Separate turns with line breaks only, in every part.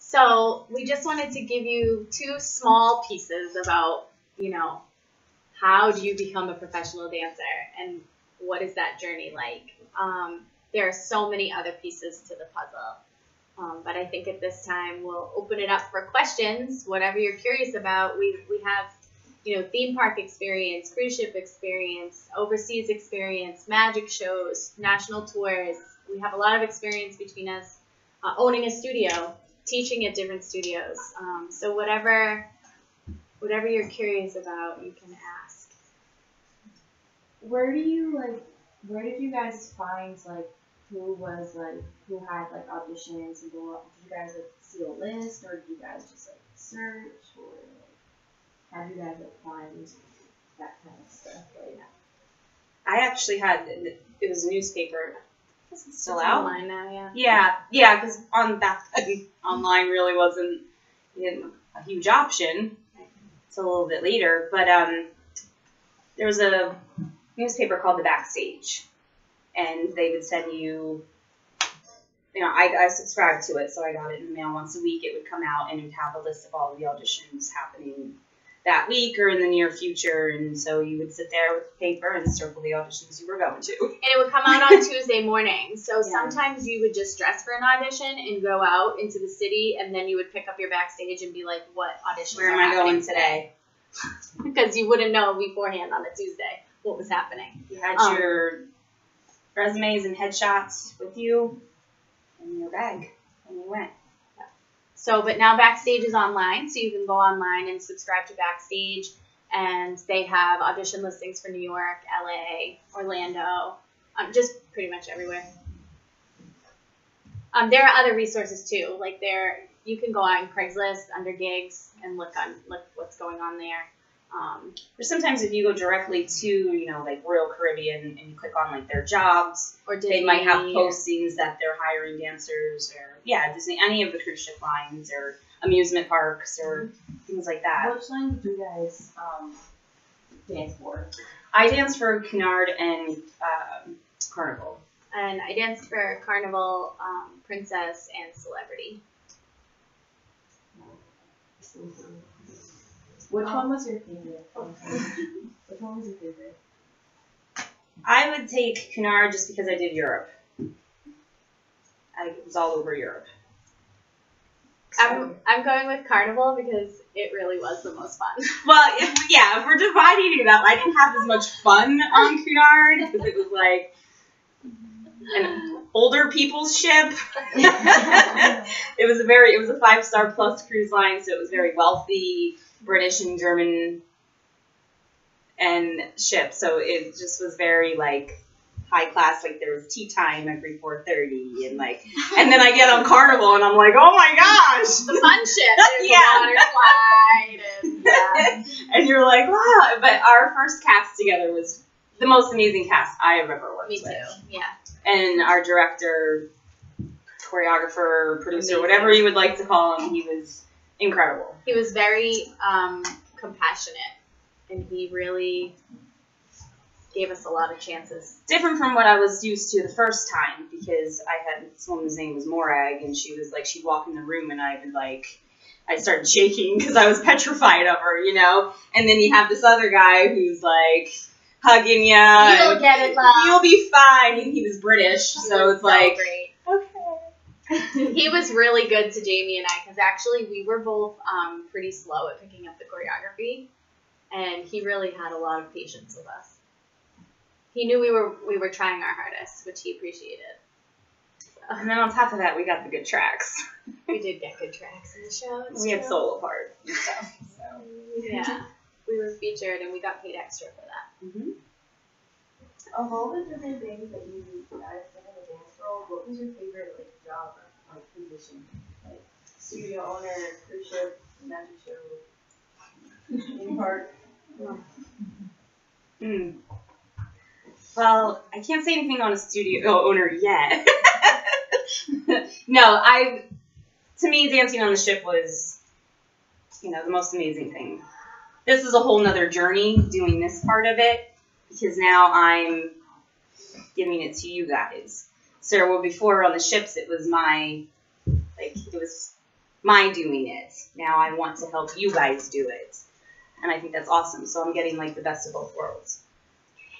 So we just wanted to give you 2 small pieces about, you know, how do you become a professional dancer and what is that journey like? There are so many other pieces to the puzzle. But I think at this time we'll open it up for questions, whatever you're curious about. We have, you know, theme park experience, cruise ship experience, overseas experience, magic shows, national tours. We have a lot of experience between us, owning a studio, teaching at different studios. So whatever you're curious about, you can ask.
Where did you guys find who had auditions and go up? Did you guys see a list, or did you guys just search, or how do you guys find that kind of stuff right now?
I actually had, it was a newspaper. Is it still out?
Online now, yeah.
Yeah, because back then, online really wasn't a huge option. It's a little bit later, but there was a newspaper called The Backstage, and they would send you, I subscribed to it, so I got it in the mail once a week. It would come out, and it would have a list of all the auditions happening that week or in the near future, and so you would sit there with paper and circle the auditions you were going to.
And it would come out on Tuesday mornings, so sometimes you would just dress for an audition and go out into the city, and then you would pick up your Backstage and be like, what auditions
Where am I going today?
Because you wouldn't know beforehand on a Tuesday what was happening.
You had your resumes and headshots with you in your bag, and you went.
So, but now Backstage is online, so you can go online and subscribe to Backstage, and they have audition listings for New York, LA, Orlando, just pretty much everywhere. There are other resources too, you can go on Craigslist under gigs and look what's going on there.
Or sometimes if you go directly to, Royal Caribbean and you click on their jobs,
or Disney,
they might have postings that they're hiring dancers, or Disney, any of the cruise ship lines or amusement parks or things like that.
Which line did you guys dance for?
I danced for Cunard and Carnival.
And I danced for Carnival, Princess, and Celebrity.
Which one was your favorite? Which one was your favorite?
I would take Cunard just because I did Europe. I was all over Europe.
So. I'm going with Carnival because it really was the most fun.
Well, if we're dividing it up, I didn't have as much fun on Cunard because it was an older people's ship. It was a 5-star plus cruise line, so it was very wealthy British and German and ship. So it just was very high class. There was tea time every 4:30 and then I get on Carnival and I'm like, oh my gosh,
the fun ship. There's a water slide
and you're like, wow. But our first cast together was the most amazing cast I have ever worked with.
Me too. Yeah.
And our director, choreographer, producer, whatever you would like to call him, he was incredible.
He was very compassionate, and he really gave us a lot of chances.
Different from what I was used to the first time, because I had this woman's name was Morag, and she was she'd walk in the room, and I started shaking because I was petrified of her, And then you have this other guy who's hugging you.
You'll get it, love.
You'll be fine. And he was British, so it's
great.
Okay.
He was really good to Jamie and I, because actually we were both pretty slow at picking up the choreography, and he really had a lot of patience with us. He knew we were trying our hardest, which he appreciated. So.
And then on top of that, we got the good tracks.
We did get good tracks in the show.
We had solo part and stuff. So.
Yeah, we were featured, and we got paid extra for that.
Mm-hmm. Of all the different things that you guys did in the dance world, what was your favorite job or position? Studio owner, cruise ship, magic show, theme park.
Well, I can't say anything on a studio owner yet. No, to me, dancing on the ship was, the most amazing thing. This is a whole nother journey, doing this part of it, because now I'm giving it to you guys. So before on the ships, it was it was my doing it. Now I want to help you guys do it. And I think that's awesome. So I'm getting like the best of both worlds.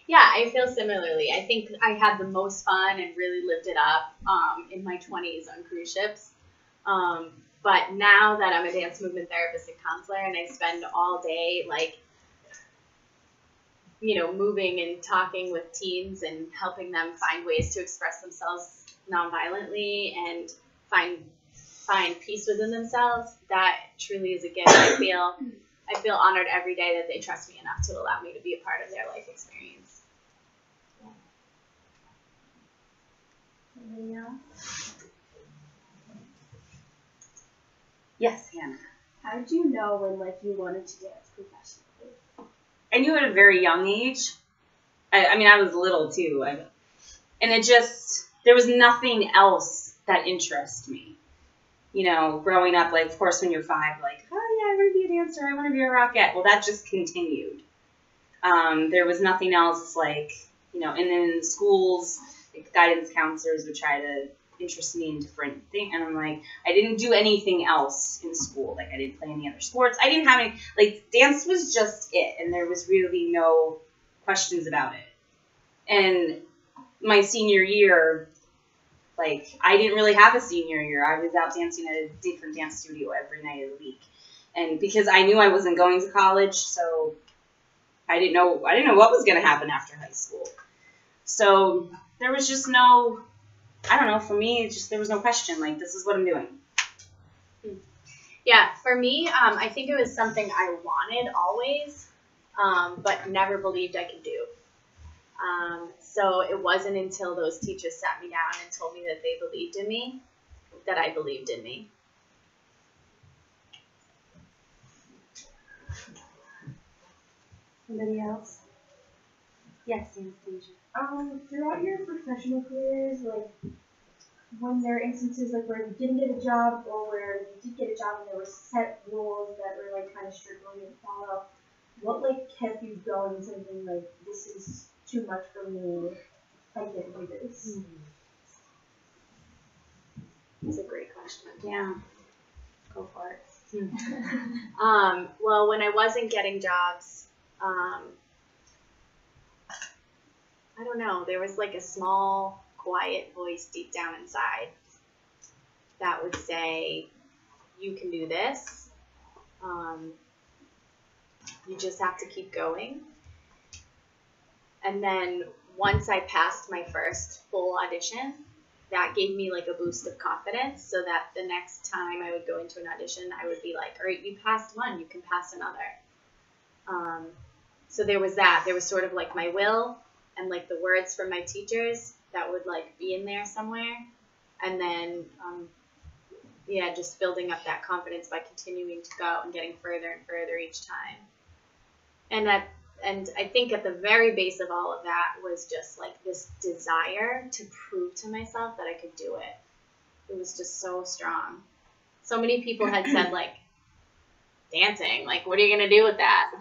Yeah, I feel similarly. I think I had the most fun and really lived it up in my 20s on cruise ships. But now that I'm a dance movement therapist and counselor and I spend all day like, you know, moving and talking with teens and helping them find ways to express themselves nonviolently and find peace within themselves, that truly is a gift. I feel honored every day that they trust me enough to allow me to be a part of their life experience.
Anybody else?
Yes, Hannah.
How did you know when like you wanted to dance professionally?
I knew at a very young age. I mean, I was little too. And it just, there was nothing else that interested me. You know, growing up, like, of course, when you're 5, like, oh yeah, I want to be a dancer, I want to be a rockette. Well, that just continued. There was nothing else, like, you know, and then in schools, like, guidance counselors would try to interest me in different things, and I'm like, I didn't do anything else in school. Like, I didn't play any other sports. I didn't have any, like, dance was just it, and there was really no questions about it. And my senior year, like, I didn't really have a senior year. I was out dancing at a different dance studio every night of the week. And because I knew I wasn't going to college, so I didn't know what was going to happen after high school. So there was just no, I don't know, for me, it just, there was no question. Like, this is what I'm doing.
Yeah, for me, I think it was something I wanted always, but never believed I could do. So it wasn't until those teachers sat me down and told me that they believed in me that I believed in me.
Somebody else? Yes, Anastasia.
Throughout your professional careers, like, when there are instances like where you didn't get a job or where you did get a job and there were set rules that were like kind of strict and you didn't follow, what like kept you going, something like, this is too much for me, I can't do this?
That's a great question.
Yeah. Go for it.
Well, when I wasn't getting jobs, I don't know, there was like a small, quiet voice deep down inside that would say, you can do this. You just have to keep going. And then once I passed my first full audition, that gave me like a boost of confidence so that the next time I would go into an audition, I would be like, all right, you passed one, you can pass another. So there was that. There was sort of like my will and like the words from my teachers that would like be in there somewhere. And then, just building up that confidence by continuing to go and getting further and further each time. And I think at the very base of all of that was just like this desire to prove to myself that I could do it. It was just so strong. So many people had said like, dancing, like what are you going to do with that?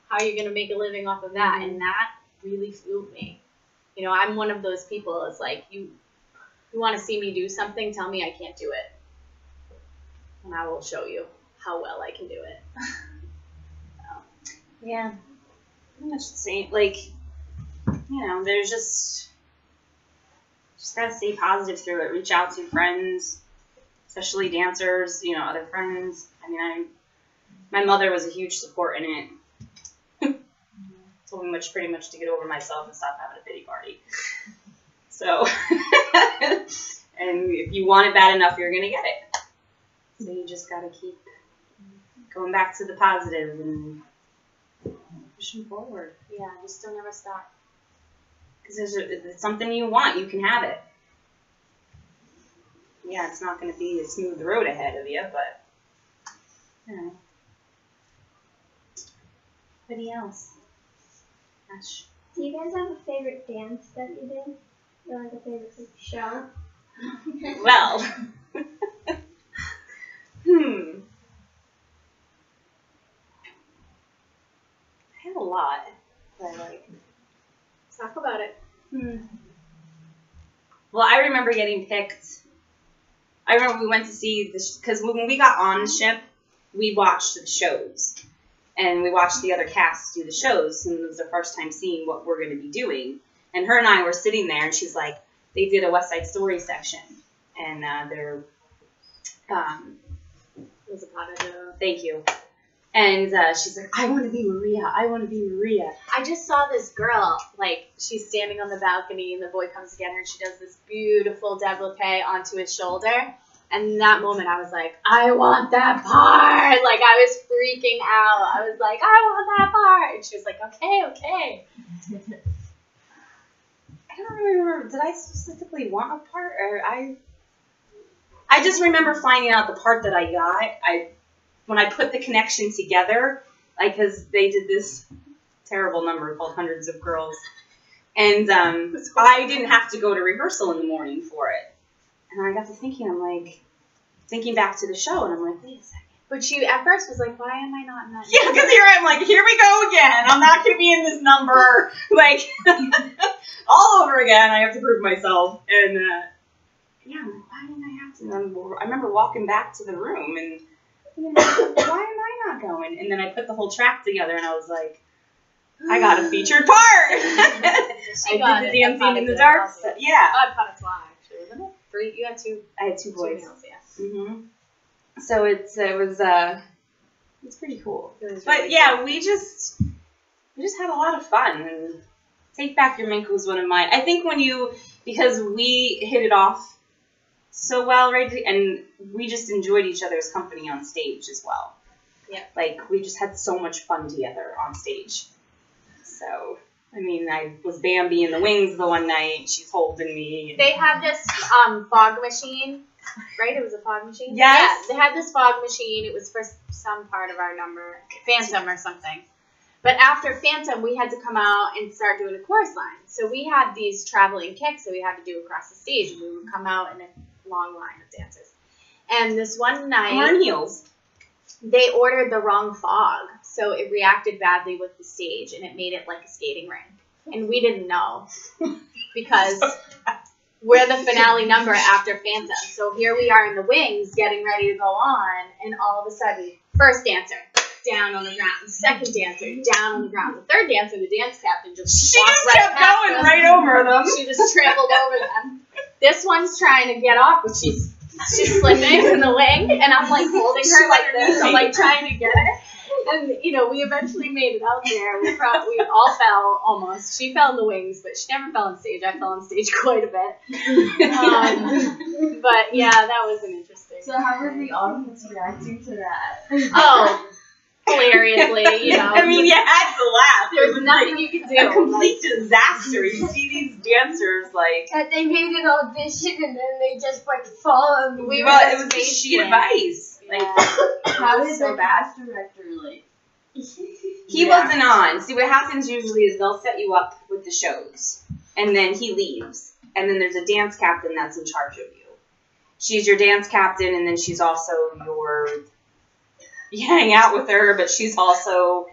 How are you going to make a living off of that? And that really fueled me. You know, I'm one of those people, it's like, you want to see me do something, tell me I can't do it. And I will show you how well I can do it.
Yeah. Pretty much the same. Like, you know, there's just gotta stay positive through it. Reach out to friends, especially dancers, you know, other friends. I mean, my mother was a huge support in it. Told me pretty much to get over myself and stop having a pity party. So, and if you want it bad enough, you're gonna get it. So you just gotta keep going back to the positive and pushing forward.
Yeah, just don't ever stop.
Because if it's something you want, you can have it. Yeah, it's not going to be a smooth road ahead of you, but, you know. Anybody else? Ash.
Do you guys have a favorite dance that you did? Or like a favorite show?
Well. I have a lot that I like.
Talk about it.
Well, I remember getting picked I remember we went to see this because when we got on the ship, we watched the shows. And we watched the other casts do the shows, and it was the first time seeing what we're going to be doing. And her and I were sitting there, and she's like, they did a West Side Story section. And they're,
It was a pot of dough.
thank you. And she's like, I want to be Maria. I want to be Maria.
I just saw this girl, like, she's standing on the balcony, and the boy comes to get her, and she does this beautiful développé onto his shoulder. And in that moment, I was like, I want that part. Like, I was freaking out. I was like, I want that part. And she was like, okay.
I don't really remember. Did I specifically want a part? Or I just remember finding out the part that I got. When I put the connection together, like, because they did this terrible number called Hundreds of Girls. And I didn't have to go to rehearsal in the morning for it. And I got to thinking, I'm like, thinking back to the show, and I'm like, wait a second.
But she, at first, was like, why am I not in that?
Yeah, because here I'm like, here we go again. I'm not going to be in this number. Like, all over again. I have to prove myself. And, yeah, I'm like, why didn't I have to? And I remember walking back to the room, and you know, why am I not going? And then I put the whole track together, and I was like, I got a featured part. I did the dancing in the dark. Yeah.
I caught a fly, actually, wasn't it? 3? You had 2.
I had 2 boys.
Males, yeah.
Mm-hmm. So it was pretty cool. But yeah, we just had a lot of fun. And Take Back Your Mink was one of my. I think because we hit it off so well, right? And we just enjoyed each other's company on stage as well.
Yeah.
Like, we just had so much fun together on stage. So, I mean, I was Bambi in the wings the one night. She's holding me.
They had this fog machine, right? It was a fog machine?
Yes.
Yeah, they had this fog machine. It was for some part of our number, Phantom or something. But after Phantom, we had to come out and start doing a chorus line. So we had these traveling kicks that we had to do across the stage, and we would come out in a long line of dancers. And this one night,
We're in heels.
They ordered the wrong fog, so it reacted badly with the stage, and it made it like a skating rink. And we didn't know because we're the finale number after Phantom. So here we are in the wings getting ready to go on, and all of a sudden, first dancer, down on the ground. Second dancer, down on the ground. The third dancer, the dance captain, just walked right
kept
past
going
them.
right over them.
She just trampled over them. This one's trying to get off, but she's slipping in the wing, and I'm like holding her like this. I'm like trying to get her. And, you know, we eventually made it out there. We all fell almost. She fell in the wings, but she never fell on stage. I fell on stage quite a bit. But, yeah, that was an interesting.
So how was the audience reacting to that?
Oh, hilariously, you know.
I mean, you had to laugh.
There's nothing you could do.
A complete disaster. You see these dancers, like...
That they made an audition and then they just like fall on the
We were
Well,
the
it was a
space
sheet of
plan.
ice. Like,
How did
so
the
bad.
cast director like?
he wasn't on. See, what happens usually is they'll set you up with the shows, and then he leaves, and then there's a dance captain that's in charge of you. She's your dance captain, and then she's also you hang out with her, but she's also,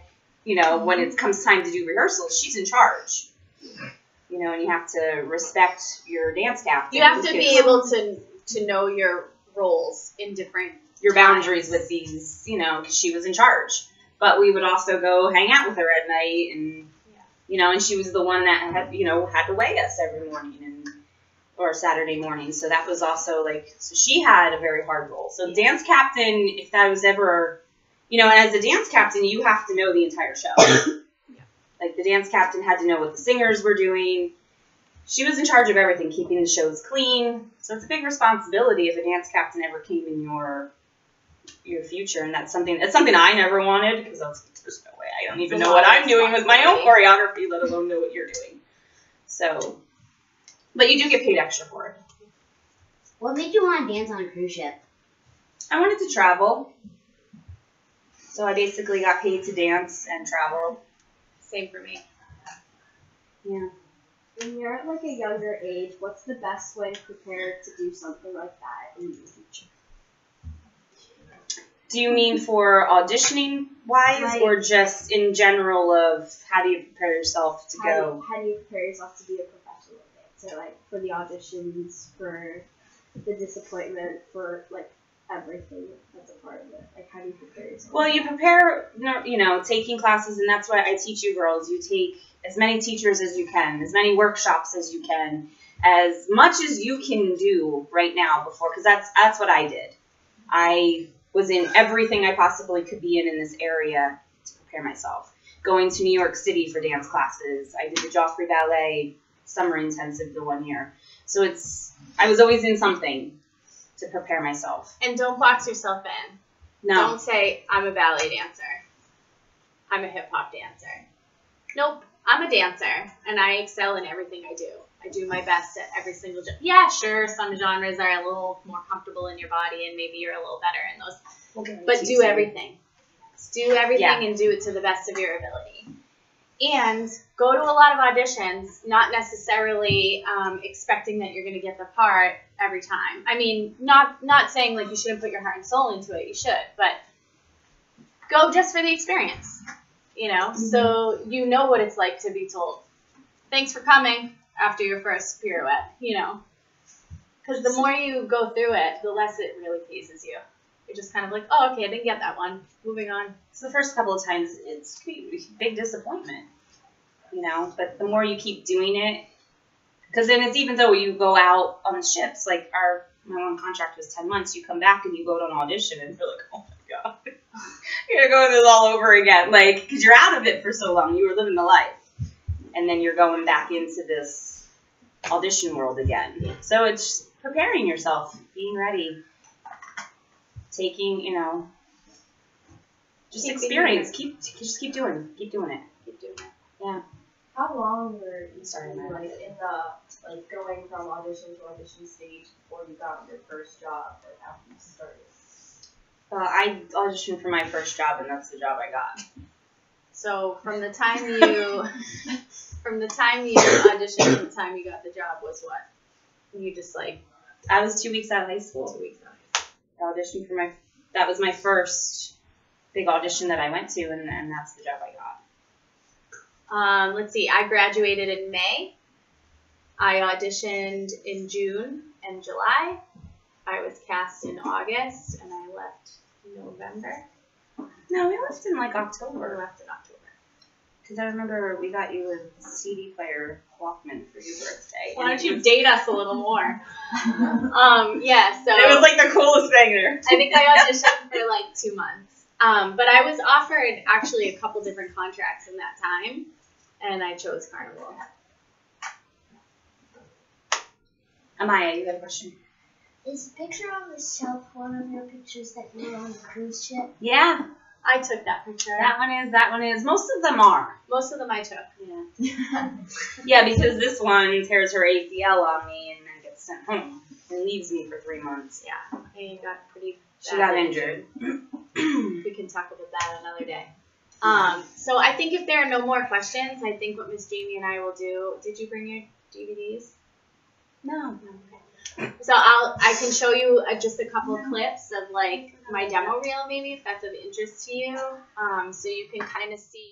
you know, when it comes time to do rehearsals, she's in charge. You know, and you have to respect your dance captain.
You have to be
because
able to know your roles in different
your boundaries with these, you know, because she was in charge. But we would also go hang out with her at night, and you know, and she was the one that had, you know, had to weigh us every morning or Saturday morning. So that was also like, so she had a very hard role. So dance captain, if that was ever, you know, and as a dance captain, you have to know the entire show. Like the dance captain had to know what the singers were doing. She was in charge of everything, keeping the shows clean. So it's a big responsibility if a dance captain ever came in your future, and that's something I never wanted, because I was like, there's no way, I don't even know what I'm doing with my own choreography, let alone know what you're doing. So, but you do get paid extra for it.
What made you want to dance on a cruise ship?
I wanted to travel, so I basically got paid to dance and travel.
Same for me.
Yeah.
When you're at like a younger age, what's the best way to prepare to do something like that in the future?
Do you mean for auditioning wise,
Like,
or just in general of how do you prepare yourself to go?
How do you prepare yourself to be a professional dancer? Like for the auditions, for
the disappointment for like everything that's a part of it? Like, how do you prepare yourself?
Well, you prepare, taking classes, and that's why I teach you girls. You take as many teachers as you can, as many workshops as you can, as much as you can do right now before, because that's what I did. I was in everything I possibly could be in this area to prepare myself. Going to New York City for dance classes. I did the Joffrey Ballet summer intensive the 1 year. So I was always in something to prepare myself.
And don't box yourself in.
No.
Don't say, I'm a ballet dancer. I'm a hip-hop dancer. Nope. I'm a dancer, and I excel in everything I do. I do my best at every single job. Yeah, sure, some genres are a little more comfortable in your body, and maybe you're a little better in those. But do everything. Do everything and do it to the best of your ability. And go to a lot of auditions, not necessarily expecting that you're going to get the part every time. I mean, not saying like you shouldn't put your heart and soul into it. You should, but go just for the experience. So you know what it's like to be told, "Thanks for coming," after your first pirouette. Because the more you go through it, the less it really phases you. You're just kind of like, "Oh, okay, I didn't get that one. Moving on."
So the first couple of times, it's big disappointment, But the more you keep doing it, because then it's even though you go out on the ships, like my one contract was 10 months, you come back and you go to an audition and you're like, oh my God, you're going to go this all over again. Like, because you're out of it for so long, you were living the life. And then you're going back into this audition world again. So it's preparing yourself, being ready, taking, just experience. Just keep doing it. Keep doing it. Yeah.
How long were you
Sorry,
in the going from audition to audition stage before you got your first job, after you started?
I auditioned for my first job, and that's the job I got.
So from the time you auditioned to the time you got the job was what? You just
I was 2 weeks out of high school.
2 weeks out of high school.
I auditioned that was my first big audition that I went to, and that's the job I got.
Let's see. I graduated in May. I auditioned in June and July. I was cast in August, and I left in November.
No, we left in
We
October.
left in October.
Because I remember we got you a CD player Walkman for your birthday.
Why don't you date us a little more? Yeah, so
It was the coolest thing there.
I think I auditioned for 2 months. But I was offered actually a couple different contracts in that time, and I chose Carnival.
Amaya, you have a question?
Is the picture on the shelf one of your pictures that you were on the cruise ship?
Yeah,
I took that picture.
that one is. Most of them are.
Most of them I took.
Yeah. Yeah, because this one tears her ACL on me and then gets sent home and leaves me for 3 months.
Yeah, and got pretty.
She got injured.
We can talk about that another day. So I think if there are no more questions, I think what Miss Jamie and I will do. Did you bring your DVDs?
No.
Okay. So I can show you just a couple of clips of my demo reel, maybe if that's of interest to you, so you can kind of see.